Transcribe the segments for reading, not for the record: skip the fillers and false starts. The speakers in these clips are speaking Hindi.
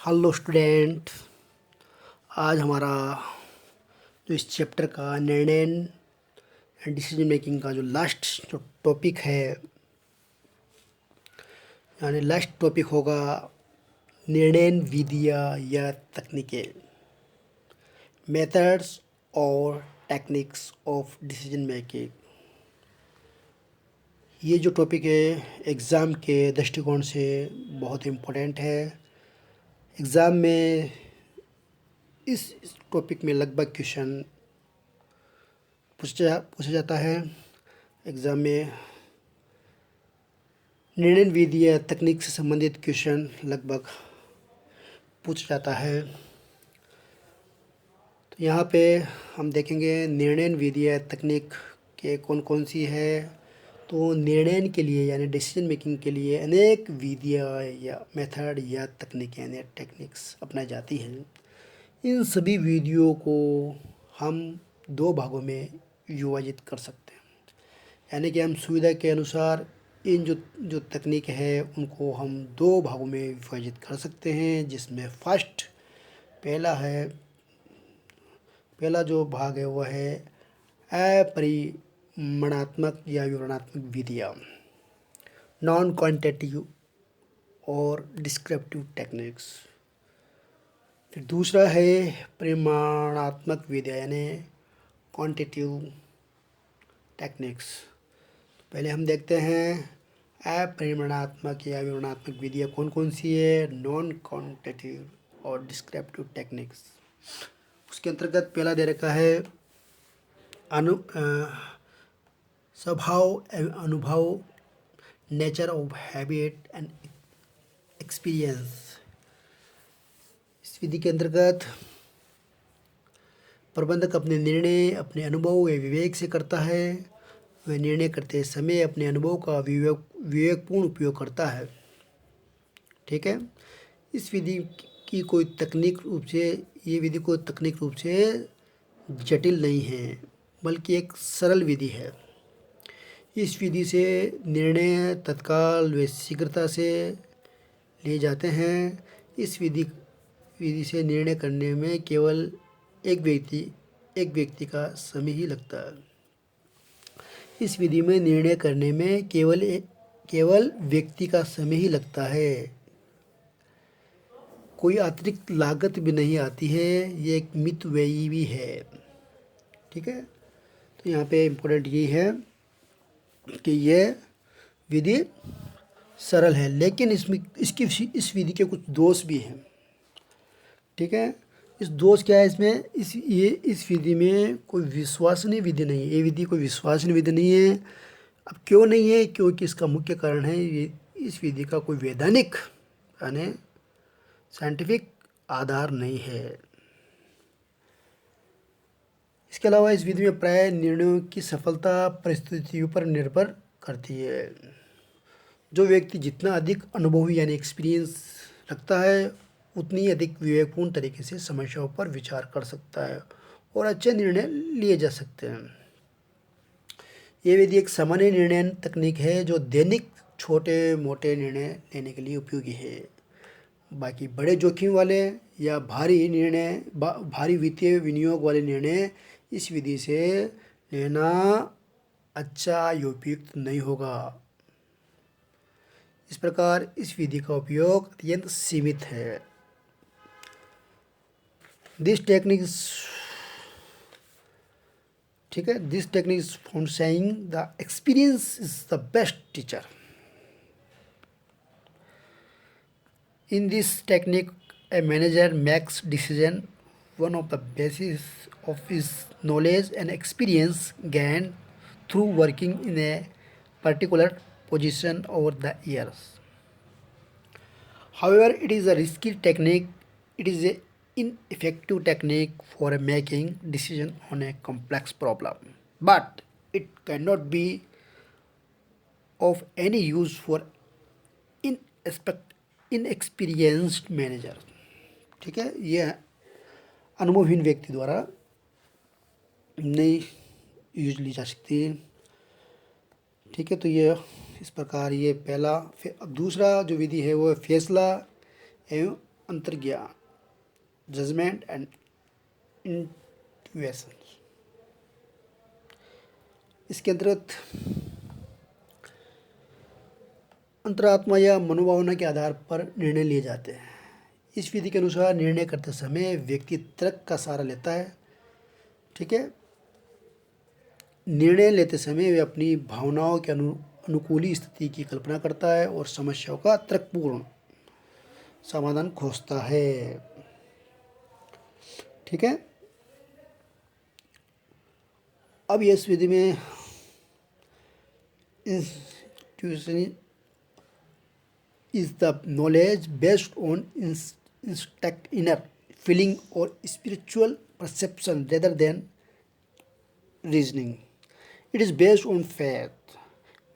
Hello student. आज हमारा जो इस चैप्टर का निर्णय एंड डिसीजन मेकिंग का जो लास्ट जो टॉपिक है, यानी लास्ट टॉपिक होगा निर्णय विधियाँ या तकनीकें, मेथड्स और टेक्निक्स ऑफ डिसीजन मेकिंग। ये जो टॉपिक है एग्ज़ाम के दृष्टिकोण से बहुत इम्पोर्टेंट है। एग्ज़ाम में इस टॉपिक में लगभग क्वेश्चन पूछा जाता है। एग्ज़ाम में निर्णय विधि या तकनीक से संबंधित क्वेश्चन लगभग पूछा जाता है। तो यहाँ पे हम देखेंगे निर्णय विधि या तकनीक के कौन कौन सी है। तो निर्णय के लिए यानी डिसीजन मेकिंग के लिए अनेक विधियाँ या मेथड या तकनीकें यानी टेक्निक्स अपनाई जाती हैं। इन सभी विधियों को हम दो भागों में विभाजित कर सकते हैं, यानी कि हम सुविधा के अनुसार इन जो जो तकनीक है उनको हम दो भागों में विभाजित कर सकते हैं, जिसमें पहला जो भाग है वह है अपरिमाणात्मक या विवरणात्मक विधियाँ, नॉन क्वांटिटेटिव और डिस्क्रिप्टिव टेक्निक्स। फिर दूसरा है परिमाणात्मक विधियाँ यानी क्वांटिटेटिव टेक्निक्स। पहले हम देखते हैं अपरिमाणात्मक या विवरणात्मक विधियाँ कौन कौन सी है, नॉन क्वांटिटेटिव और डिस्क्रिप्टिव टेक्निक्स। उसके अंतर्गत पहला दे रखा है स्वभाव अनुभव, nature of habit and experience. इस विधि के अंतर्गत प्रबंधक अपने निर्णय अपने अनुभव या विवेक से करता है। वह निर्णय करते समय अपने अनुभव का विवेकपूर्ण उपयोग करता है। ठीक है। इस विधि की कोई तकनीक रूप से ये विधि कोई तकनीक रूप से जटिल नहीं है, बल्कि एक सरल विधि है। इस विधि से निर्णय तत्काल व शीघ्रता से लिए जाते हैं। इस विधि से निर्णय करने में केवल एक व्यक्ति का समय ही लगता है। इस विधि में निर्णय करने में केवल व्यक्ति का समय ही लगता है, कोई अतिरिक्त लागत भी नहीं आती है। ये एक मितव्ययी भी है। ठीक है। तो यहाँ पे इम्पोर्टेंट ये है कि ये विधि सरल है, लेकिन इस विधि के कुछ दोष भी हैं। ठीक है। इस दोष क्या है इसमें, इस विधि में कोई विश्वसनीय विधि नहीं है। ये विधि कोई विश्वसनीय विधि नहीं है। अब क्यों नहीं है? क्योंकि इसका मुख्य कारण है ये इस विधि का कोई वैधानिक यानी साइंटिफिक आधार नहीं है। इसके अलावा इस विधि में प्राय निर्णयों की सफलता परिस्थितियों पर निर्भर करती है। जो व्यक्ति जितना अधिक अनुभवी यानी एक्सपीरियंस रखता है, उतनी अधिक विवेकपूर्ण तरीके से समस्याओं पर विचार कर सकता है और अच्छे निर्णय लिए जा सकते हैं। ये विधि एक सामान्य निर्णय तकनीक है जो दैनिक छोटे मोटे निर्णय लेने के लिए उपयोगी है। बाकी बड़े जोखिम वाले या भारी वित्तीय विनियोग वाले निर्णय इस विधि से लेना अच्छा या उपयुक्त नहीं होगा। इस प्रकार इस विधि का उपयोग अत्यंत सीमित है। दिस टेक्निक ठीक है, this technique is for saying the experience is the best teacher. In this technique, a manager makes decision one of the basis of his knowledge and experience gained through working in a particular position over the years. However, it is a risky technique. It is an ineffective technique for making decision on a complex problem, but it cannot be of any use for inexperienced manager. ठीक है। ये अनुभवहीन व्यक्ति द्वारा नहीं यूज ली जा सकती। ठीक है। तो ये इस प्रकार ये पहला। फिर अब दूसरा जो विधि है वो फैसला एवं अंतर्ज्ञान, जजमेंट एंड इंट्यूशन। इसके अंतर्गत अंतरात्मा या मनोभावना के आधार पर निर्णय लिए जाते हैं। इस विधि के अनुसार निर्णय करते समय व्यक्ति तर्क का सहारा लेता है। ठीक है, निर्णय लेते समय वे अपनी भावनाओं के अनुकूली स्थिति की कल्पना करता है और समस्याओं का तर्कपूर्ण समाधान खोजता है। ठीक है, अब इस विधि में institution is the knowledge based on instinct, inner feeling or spiritual perception rather than reasoning. It is based on faith.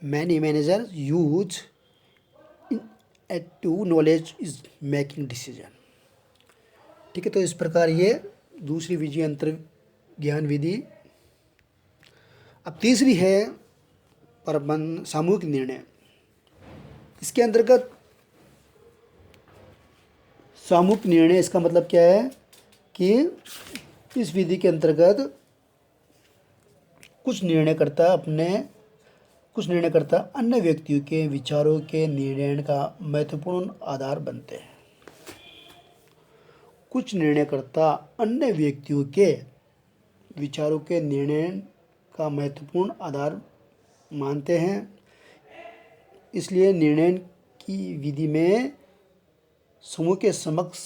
Many managers use intuitive knowledge is making decision. ठीक है, तो इस प्रकार ये दूसरी विधि अंतर ज्ञान विधि। अब तीसरी है प्रबंध सामूहिक निर्णय। इसके अंतर्गत सामूहिक निर्णय, इसका मतलब क्या है कि इस विधि के अंतर्गत कुछ निर्णयकर्ता अन्य व्यक्तियों के विचारों के निर्णय का महत्वपूर्ण आधार बनते हैं। कुछ निर्णयकर्ता अन्य व्यक्तियों के विचारों के निर्णय का महत्वपूर्ण आधार मानते हैं। इसलिए निर्णय की विधि में समूह के समक्ष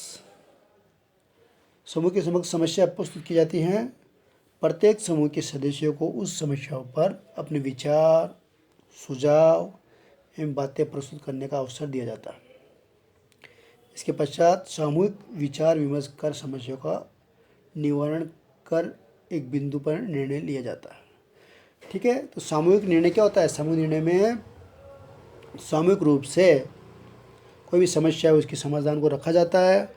समस्या प्रस्तुत की जाती हैं। प्रत्येक समूह के सदस्यों को उस समस्याओं पर अपने विचार, सुझाव एवं बातें प्रस्तुत करने का अवसर दिया जाता है। इसके पश्चात सामूहिक विचार विमर्श कर समस्या का निवारण कर एक बिंदु पर निर्णय लिया जाता है। ठीक है, तो सामूहिक निर्णय क्या होता है? सामूहिक निर्णय में सामूहिक रूप से कोई भी समस्या है उसकी समाधान को रखा जाता है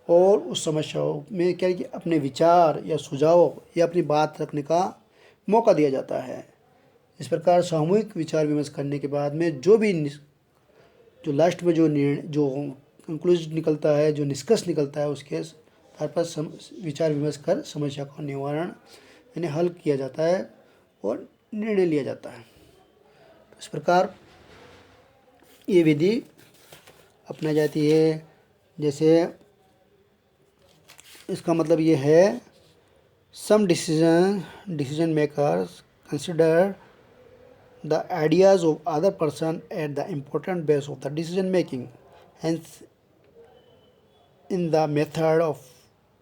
और उस समस्याओं में क्या है कि अपने विचार या सुझाव या अपनी बात रखने का मौका दिया जाता है। इस प्रकार सामूहिक विचार विमर्श करने के बाद में जो लास्ट में जो कंक्लूजन निकलता है, जो निष्कर्ष निकलता है, उसके आधार पर विचार विमर्श कर समस्या का निवारण यानी हल किया जाता है और निर्णय लिया जाता है। तो इस प्रकार ये विधि अपनाई जाती है। जैसे इसका मतलब ये है, some decision makers consider the ideas of other person at the important base of the decision making. Hence in the method of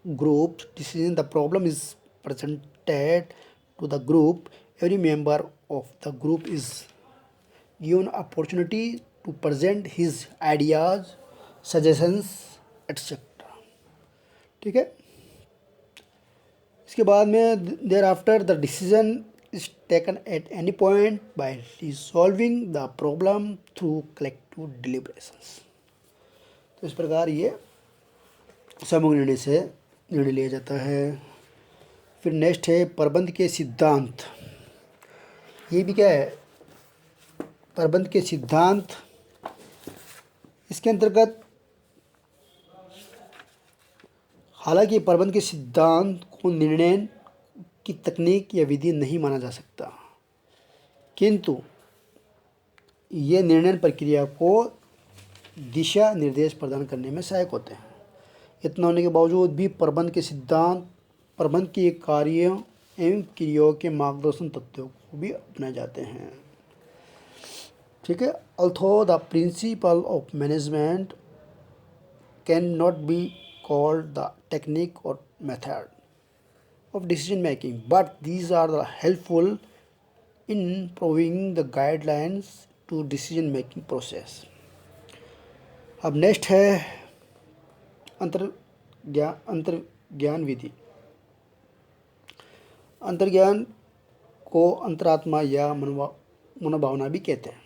group decision the problem is presented to the group. Every member of the group is given opportunity to present his ideas, suggestions, etc. ठीक है, इसके बाद में thereafter the decision is taken at any point by resolving the problem through collective deliberations. तो इस प्रकार ये सामूहिक निर्णय से निर्णय लिया जाता है। फिर नेक्स्ट है प्रबंध के सिद्धांत। ये भी क्या है? प्रबंध के सिद्धांत। इसके अंतर्गत हालांकि प्रबंध के सिद्धांत को निर्णय की तकनीक या विधि नहीं माना जा सकता, किंतु ये निर्णय प्रक्रिया को दिशा निर्देश प्रदान करने में सहायक होते हैं। इतना होने के बावजूद भी प्रबंध के सिद्धांत प्रबंध के कार्यों एवं क्रियाओं के मार्गदर्शन तत्वों को भी अपनाए जाते हैं। ठीक है, अल्थो the principle of management can not be called the technique or method of decision making, but these are the helpful in providing the guidelines to decision making process. अब नेक्स्ट है अंतर्ज्ञान विधि। अंतर्ज्ञान को अंतरात्मा या मनोभावना भी कहते हैं।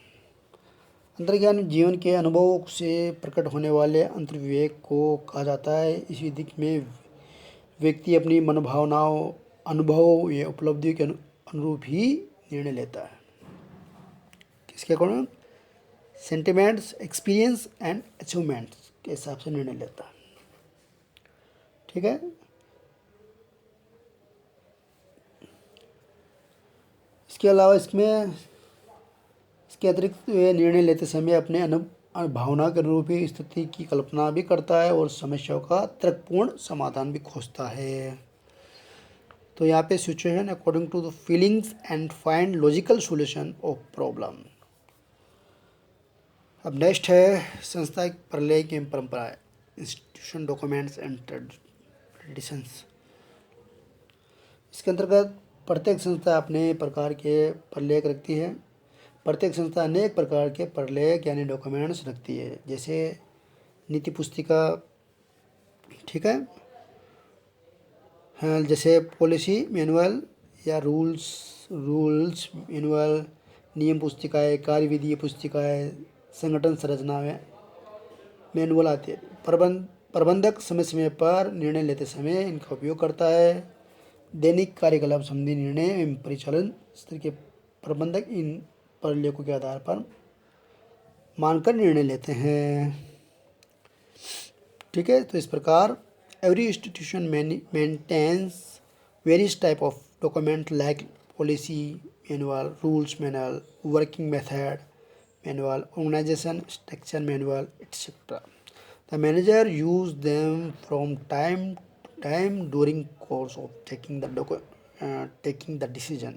अंतर्ज्ञान जीवन के अनुभव से प्रकट होने वाले अंतर्विवेक को कहा जाता है। इस विधि में व्यक्ति अपनी मनोभावनाओं, अनुभव या उपलब्धियों के अनुरूप ही निर्णय लेता है। किसके according? Sentiments, experience and achievements के हिसाब से निर्णय लेता है। ठीक है। इसके अलावा इसके अतिरिक्त वे निर्णय लेते समय अपने भावना के अनुरूप ही स्थिति की कल्पना भी करता है और समस्याओं का तर्कपूर्ण समाधान भी खोजता है। तो यहाँ पे situation according to the feelings and find logical solution of problem. अब नेक्स्ट है संस्था की प्रलेख एवं परंपराएं, इंस्टीट्यूशन, डॉक्यूमेंट्स एंड ट्रेडिशंस। इसके अंतर्गत प्रत्येक संस्था अपने प्रकार के प्रलेख रखती है। प्रत्येक संस्था अनेक प्रकार के प्रलेख यानी डॉक्यूमेंट्स रखती है, जैसे नीति पुस्तिका, ठीक है, हाँ, जैसे पॉलिसी मैनुअल या रूल्स मैनुअल, नियम पुस्तिकाएँ, कार्यविधि पुस्तिकाएँ, संगठन संरचना में मैनुअल आती है। प्रबंधक समय समय पर निर्णय लेते समय इनका उपयोग करता है। दैनिक कार्यकलाप संबंधी निर्णय एवं परिचालन स्तर के प्रबंधक इन प्रलेखों के आधार पर मानकर निर्णय लेते हैं, ठीक है। तो इस प्रकार every institution maintains various type of document like policy manual, rules manual, working method manual, organization structure manual, etc. The manager use them from time to time during course of taking the decision.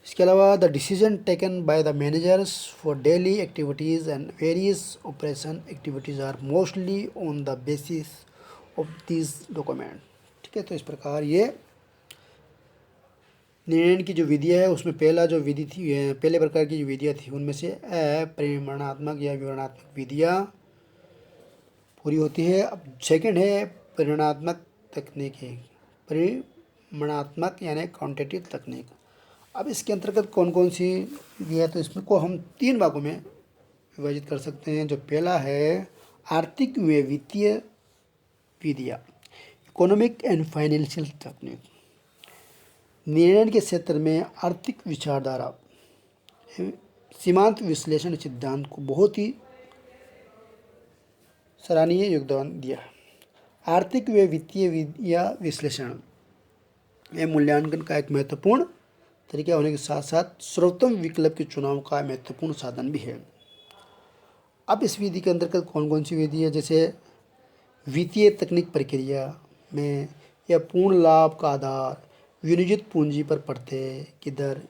इसके अलावा the decision taken by the managers for daily activities and various operation activities are mostly on the basis of these document, ठीक है। तो इस प्रकार ये निर्णय की जो विधियाँ है उसमें पहला जो विधि थी, पहले प्रकार की जो विधियाँ थी उनमें से परिमाणात्मक या विवरणात्मक विधियाँ पूरी होती है। अब सेकंड है परिमाणात्मक तकनीकें, परिमाणात्मक यानी क्वांटिटेटिव तकनीक। अब इसके अंतर्गत कौन कौन सी विधि है, तो इसमें को हम 3 भागों में विभाजित कर सकते हैं। जो पहला है आर्थिक व वित्तीय विधियाँ, इकोनॉमिक एंड फाइनेंशियल तकनीक। निर्णय के क्षेत्र में आर्थिक विचारधारा सीमांत विश्लेषण सिद्धांत को बहुत ही सराहनीय योगदान दिया। आर्थिक व वित्तीय विधियाँ विश्लेषण एवं मूल्यांकन का एक महत्वपूर्ण तरीका होने के साथ साथ सर्वोत्तम विकल्प के चुनाव का महत्वपूर्ण साधन भी है। अब इस विधि के अंतर्गत कौन कौन सी विधि है, जैसे वित्तीय तकनीक प्रक्रिया में यह पूर्ण लाभ का आधार, विनियोजित पूंजी पर प्रत्यय की दर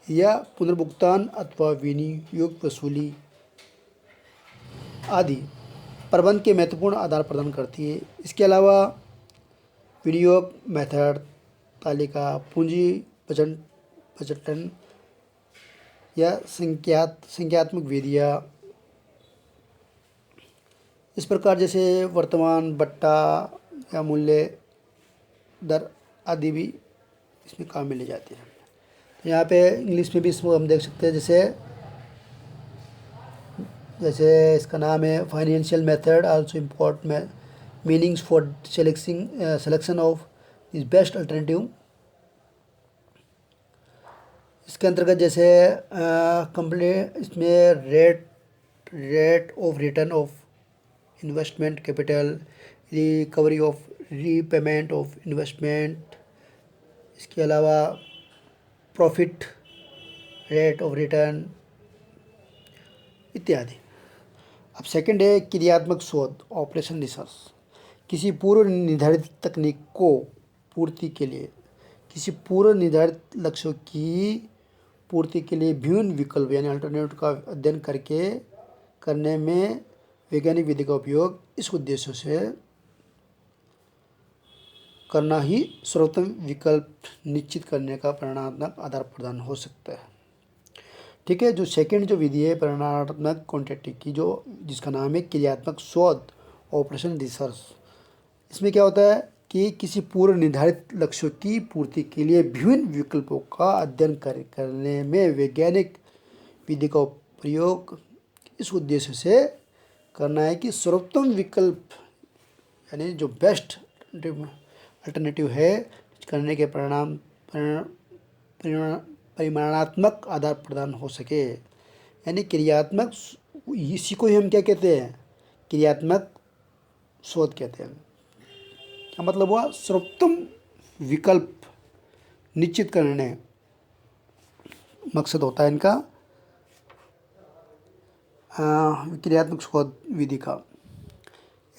या पुनर्भुगतान अथवा विनियोग वसूली आदि प्रबंध के महत्वपूर्ण आधार प्रदान करती है। इसके अलावा विनियोग मेथड, तालिका, पूंजी बजटन या संख्यात्मक विधियाँ इस प्रकार जैसे वर्तमान बट्टा या मूल्य दर आदि भी इसमें काम में ली जाती है। तो यहाँ पे इंग्लिश में भी इसको हम देख सकते हैं, जैसे इसका नाम है financial method also import meanings for selection of is best alternative. इसके अंतर्गत जैसे कंप्लीट इसमें rate of return of investment capital, recovery of repayment of investment, इसके अलावा प्रॉफिट रेट ऑफ रिटर्न इत्यादि। अब सेकंड है क्रियात्मक शोध, ऑपरेशन रिसर्च। किसी पूर्व निर्धारित तकनीक को पूर्ति के लिए, किसी पूर्व निर्धारित लक्ष्यों की पूर्ति के लिए विभिन्न विकल्प यानी अल्टरनेटिव का अध्ययन करने में वैज्ञानिक विधि का उपयोग इस उद्देश्य से करना ही सर्वोत्तम विकल्प निश्चित करने का परिमाणात्मक आधार प्रदान हो सकता है, ठीक है। जो सेकंड जो विधि है परिमाणात्मक क्वांटिटेटिव की, जो जिसका नाम है क्रियात्मक शोध, ऑपरेशन रिसर्च, इसमें क्या होता है कि किसी पूर्व निर्धारित लक्ष्यों की पूर्ति के लिए विभिन्न विकल्पों का अध्ययन करने में वैज्ञानिक विधि का प्रयोग इस उद्देश्य से करना है कि सर्वोत्तम विकल्प यानी जो बेस्ट अल्टरनेटिव है करने के परिमाणात्मक आधार प्रदान हो सके। यानी क्रियात्मक, इसी को ही हम क्या कहते हैं, क्रियात्मक शोध कहते हैं। क्या मतलब हुआ? सर्वोत्तम विकल्प निश्चित करने मकसद होता है इनका क्रियात्मक शोध विधि का।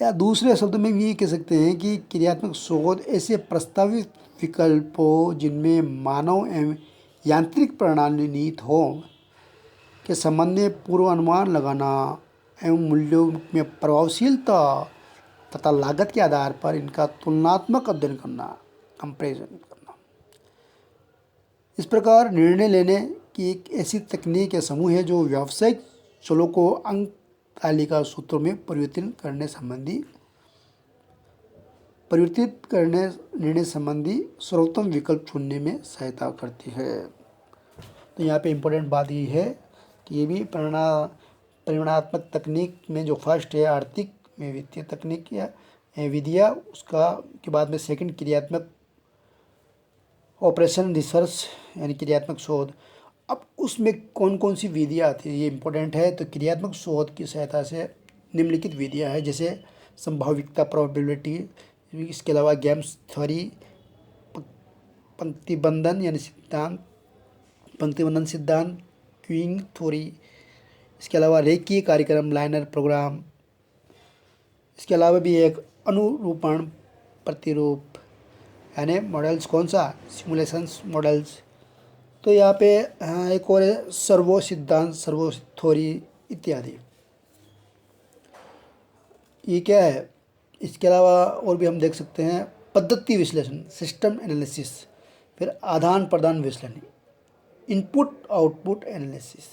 या दूसरे शब्द में भी ये कह सकते हैं कि क्रियात्मक शोध ऐसे प्रस्तावित विकल्पों जिनमें मानव एवं यांत्रिक प्रणाली निहित हो के संबंध में पूर्वानुमान लगाना एवं मूल्यों में प्रभावशीलता तथा लागत के आधार पर इनका तुलनात्मक अध्ययन करना, कंपेरिजन करना। इस प्रकार निर्णय लेने की एक ऐसी तकनीक या समूह है जो व्यावसायिक चलों को अंक तालिका सूत्रों में परिवर्तित करने निर्णय संबंधी सर्वोत्तम विकल्प चुनने में सहायता करती है। तो यहाँ पे इम्पोर्टेंट बात ये है कि ये भी परिमाणात्मक तकनीक में जो फर्स्ट है आर्थिक में वित्तीय तकनीक या विधिया, उसका के बाद में सेकंड क्रियात्मक ऑपरेशन रिसर्च यानी क्रियात्मक शोध। अब उसमें कौन कौन सी विधियाँ आती है ये इम्पोर्टेंट है। तो क्रियात्मक शोध की सहायता से निम्नलिखित विधियाँ है, जैसे संभाव्यता प्रोबेबिलिटी, इसके अलावा गेम्स थ्योरी, पंक्तिबंधन सिद्धांत, क्यूइंग थ्योरी, इसके अलावा रेखीय कार्यक्रम लाइनर प्रोग्राम, इसके अलावा भी एक अनुरूपण प्रतिरूप यानी मॉडल्स, कौन सा? Simulations models. तो यहाँ पे एक और है सर्वो सिद्धांत, सर्वो थ्योरी इत्यादि। ये क्या है? इसके अलावा और भी हम देख सकते हैं पद्धति विश्लेषण, सिस्टम एनालिसिस, फिर आदान प्रदान विश्लेषण, इनपुट आउटपुट एनालिसिस।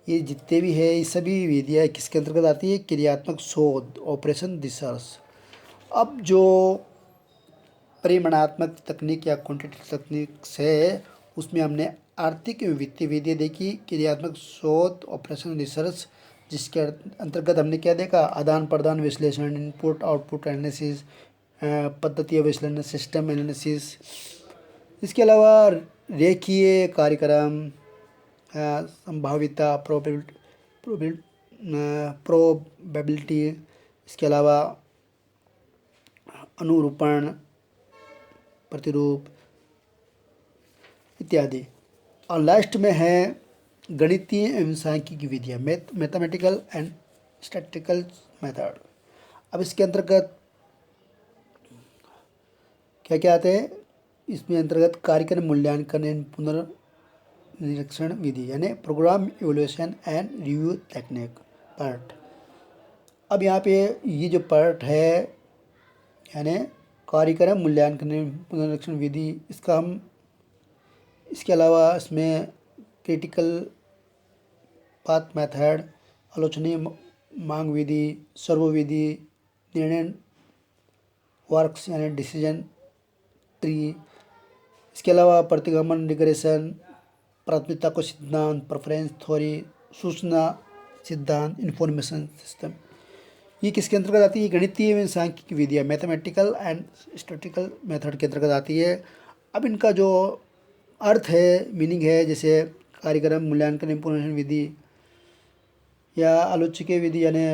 ये जितने भी है ये सभी विधियाँ किसके अंतर्गत आती है? क्रियात्मक शोध, ऑपरेशन रिसर्च। अब जो परिमाणात्मक तकनीक या क्वांटिटेटिव तकनीक से उसमें हमने आर्थिक एवं वित्तीय विधियाँ देखी, क्रियात्मक शोध, ऑपरेशन रिसर्च, जिसके अंतर्गत हमने क्या देखा? आदान प्रदान विश्लेषण, इनपुट आउटपुट एनालिसिस, पद्धति विश्लेषण, सिस्टम एनालिसिस। इसके अलावा रेखीय कार्यक्रम, संभाव्यता प्रोबेबिलिटी, इसके अलावा अनुरूपण प्रतिरूप इत्यादि। और लास्ट में है गणितीय एवं सांख्यिकी विधियाँ, मैथमेटिकल एंड स्टैटिस्टिकल मेथड। अब इसके अंतर्गत क्या क्या आते हैं? इसमें अंतर्गत कार्यक्रम मूल्यांकन एवं पुनर्निरीक्षण विधि यानी programme evolution and review technique part. अब यहाँ पे ये जो पार्ट है यानी कार्यक्रम मूल्यांकन एवं पुनर्निरीक्षण विधि, इसका हम इसके अलावा इसमें क्रिटिकल पाथ मेथड, आलोचनीय मांग विधि, सर्वो विधि, निर्णय वर्क्स यानी डिसीजन ट्री, इसके अलावा प्रतिगमन रिग्रेशन, प्राथमिकता को सिद्धांत, प्रेफरेंस थ्योरी, सूचना सिद्धांत, इंफॉर्मेशन सिस्टम। ये किसके अंतर्गत आती है? गणितीय एवं सांख्यिकी विधियाँ, मैथमेटिकल एंड स्टैटिस्टिकल मेथड के अंतर्गत आती है। अब इनका जो अर्थ है, मीनिंग है, जैसे कार्यक्रम मूल्यांकन इंफॉर्मेशन विधि या आलोचकीय विधि यानी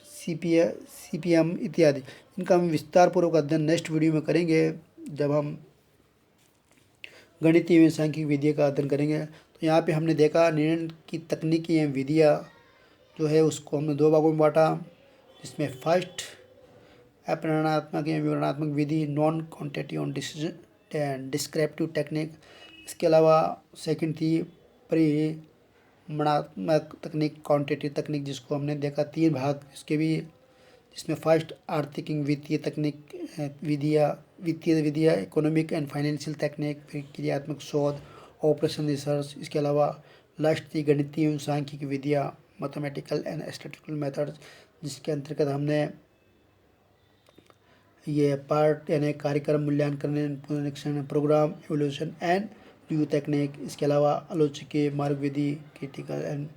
CPM इत्यादि, इनका हम विस्तार पूर्वक अध्ययन नेक्स्ट वीडियो में करेंगे जब हम गणितीय एवं सांख्यिकी विधियों का अध्ययन करेंगे। तो यहाँ पे हमने देखा निर्णय की तकनीकी एवं विधियाँ जो है उसको हमने दो भागों में बांटा, जिसमें फर्स्ट परिमाणात्मक एवं विवरणात्मक विधि, non quantitative and descriptive technique. इसके अलावा सेकंड थी परिमाणात्मक तकनीक, क्वांटिटेटिव तकनीक, जिसको हमने देखा तीन भाग इसके भी, जिसमें फर्स्ट आर्थिक वित्तीय तकनीक वित्तीय विधियाँ, इकोनॉमिक एंड फाइनेंशियल टेक्निक, फिर क्रियात्मक शोध, ऑपरेशन रिसर्च। इसके अलावा लास्ट थी गणितीय एवं सांख्यिकी विधियाँ, मैथमेटिकल एंड स्टैटिस्टिकल मेथड्स, जिसके अंतर्गत हमने ये पार्ट यानी कार्यक्रम मूल्यांकन पुनरीक्षण, programme evolution and review technique, इसके अलावा आलोचकीय मार्ग विधि, critical and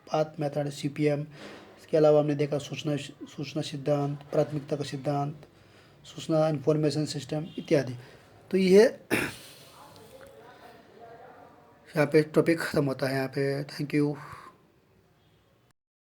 path method CPM। इसके अलावा हमने देखा सूचना सिद्धांत, प्राथमिकता का सिद्धांत, सूचना इंफॉर्मेशन सिस्टम इत्यादि। तो ये यहाँ पे टॉपिक ख़त्म होता है यहाँ पे। Thank you.